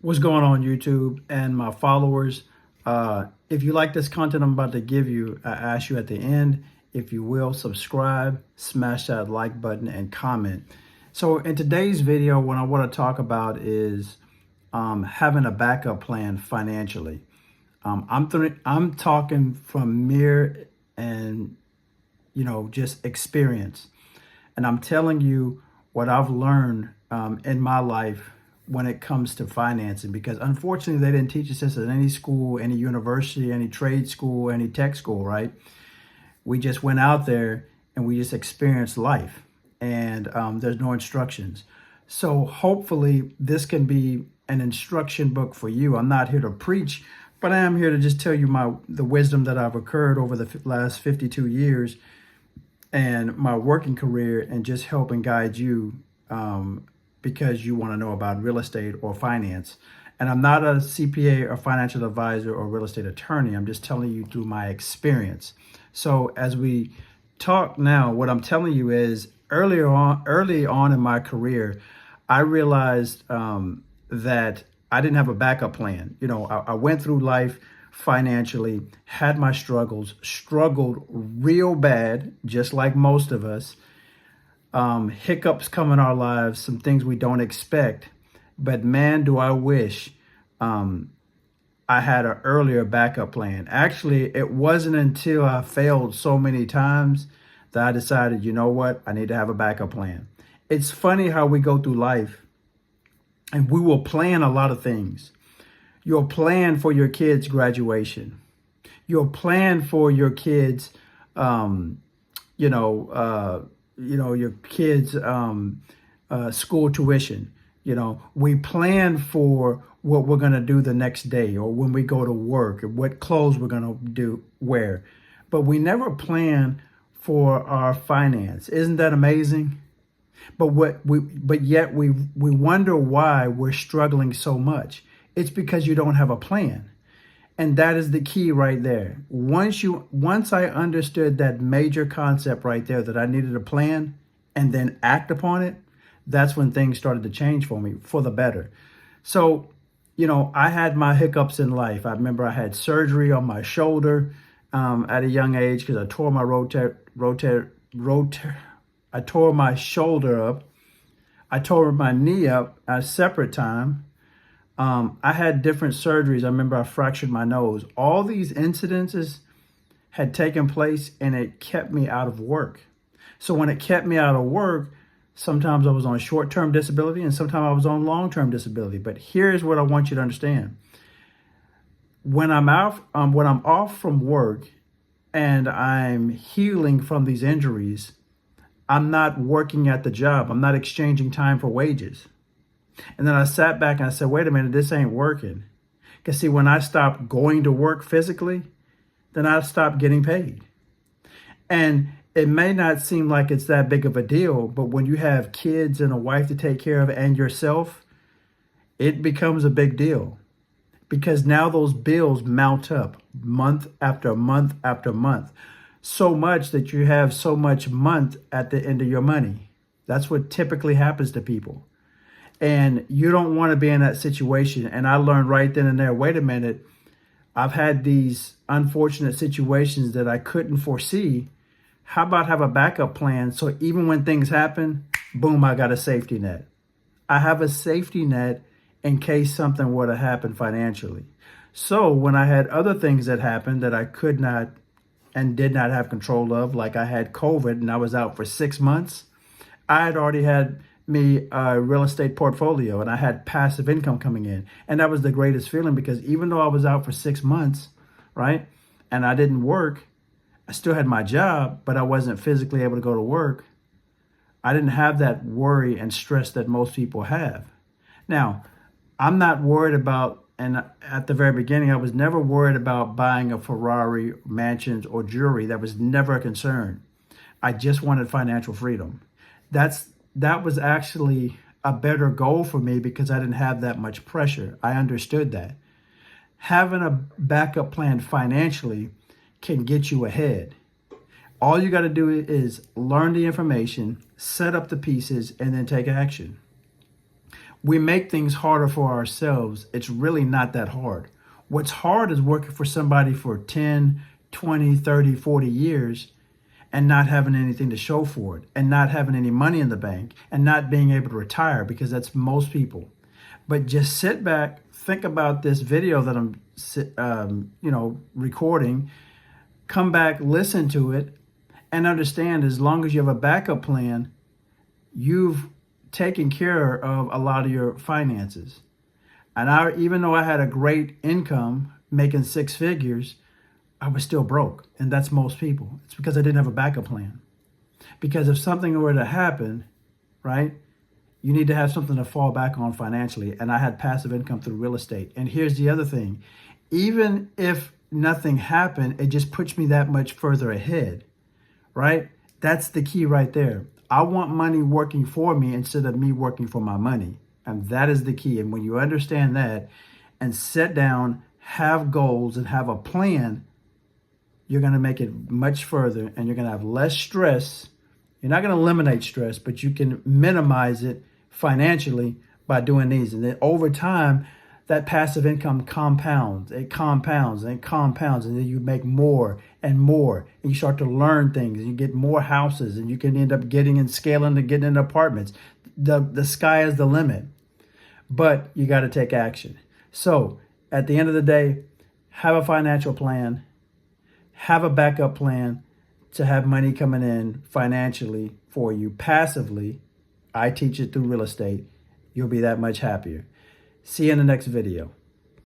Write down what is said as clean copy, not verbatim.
What's going on, YouTube and my followers? If you like this content I'm about to give you, I ask you at the end, if you will, subscribe, smash that like button, and comment. So in today's video, what I want to talk about is having a backup plan financially. I'm talking from mere and just experience, and I'm telling you what I've learned in my life when it comes to financing, because unfortunately they didn't teach us this at any school, any university, any trade school, any tech school, right? We just went out there and we just experienced life, and there's no instructions. So hopefully this can be an instruction book for you. I'm not here to preach, but I am here to just tell you the wisdom that I've occurred over the last 52 years and my working career, and just help and guide you because you want to know about real estate or finance. And I'm not a CPA or financial advisor or real estate attorney. I'm just telling you through my experience. So as we talk now, what I'm telling you is early on in my career, I realized that I didn't have a backup plan. I went through life financially, had my struggles, struggled real bad, just like most of us. Hiccups come in our lives, some things we don't expect. But man, do I wish I had an earlier backup plan. Actually, it wasn't until I failed so many times that I decided, you know what, I need to have a backup plan. It's funny how we go through life and we will plan a lot of things. You'll plan for your kids' graduation. You'll plan for your kids, your kids' school tuition. We plan for what we're going to do the next day, or when we go to work, or what clothes we're going to wear. But we never plan for our finance. Isn't that amazing? But yet we wonder why we're struggling so much. It's because you don't have a plan. And that is the key right there. Once I understood that major concept right there, that I needed a plan and then act upon it, that's when things started to change for me for the better. So, I had my hiccups in life. I remember I had surgery on my shoulder at a young age because I tore my I tore my shoulder up. I tore my knee up at a separate time. I had different surgeries. I remember I fractured my nose. All these incidences had taken place, and it kept me out of work. So when it kept me out of work, sometimes I was on short-term disability and sometimes I was on long-term disability. But here's what I want you to understand. When I'm off from work and I'm healing from these injuries, I'm not working at the job. I'm not exchanging time for wages. And then I sat back and I said, wait a minute, this ain't working. Because see, when I stopped going to work physically, then I stopped getting paid. And it may not seem like it's that big of a deal, but when you have kids and a wife to take care of and yourself, it becomes a big deal. Because now those bills mount up month after month after month. So much that you have so much month at the end of your money. That's what typically happens to people. And you don't want to be in that situation. And I learned right then and there, wait a minute, I've had these unfortunate situations that I couldn't foresee. How about have a backup plan? So even when things happen, boom, I got a safety net. I have a safety net in case something were to happen financially. So when I had other things that happened that I could not and did not have control of, like I had COVID and I was out for 6 months, I had already had me a real estate portfolio and I had passive income coming in. And that was the greatest feeling, because even though I was out for 6 months, right, and I didn't work, I still had my job, but I wasn't physically able to go to work. I didn't have that worry and stress that most people have. Now, I'm not worried about, and at the very beginning, I was never worried about buying a Ferrari, mansions, or jewelry. That was never a concern. I just wanted financial freedom. That was actually a better goal for me because I didn't have that much pressure. I understood that. Having a backup plan financially can get you ahead. All you got to do is learn the information, set up the pieces, and then take action. We make things harder for ourselves. It's really not that hard. What's hard is working for somebody for 10, 20, 30, 40 years and not having anything to show for it, and not having any money in the bank, and not being able to retire, because that's most people. But just sit back, think about this video that I'm recording, come back, listen to it, and understand, as long as you have a backup plan, you've taken care of a lot of your finances. And even though I had a great income making six figures, I was still broke. And that's most people. It's because I didn't have a backup plan. Because if something were to happen, right, you need to have something to fall back on financially. And I had passive income through real estate. And here's the other thing. Even if nothing happened, it just puts me that much further ahead, right? That's the key right there. I want money working for me instead of me working for my money. And that is the key. And when you understand that and sit down, have goals and have a plan, you're going to make it much further, and you're going to have less stress. You're not going to eliminate stress, but you can minimize it financially by doing these. And then over time, that passive income compounds. It compounds and it compounds. And then you make more and more. And you start to learn things. And you get more houses. And you can end up getting and scaling to getting in apartments. The sky is the limit. But you got to take action. So at the end of the day, have a financial plan. Have a backup plan to have money coming in financially for you passively. I teach it through real estate. You'll be that much happier. See you in the next video.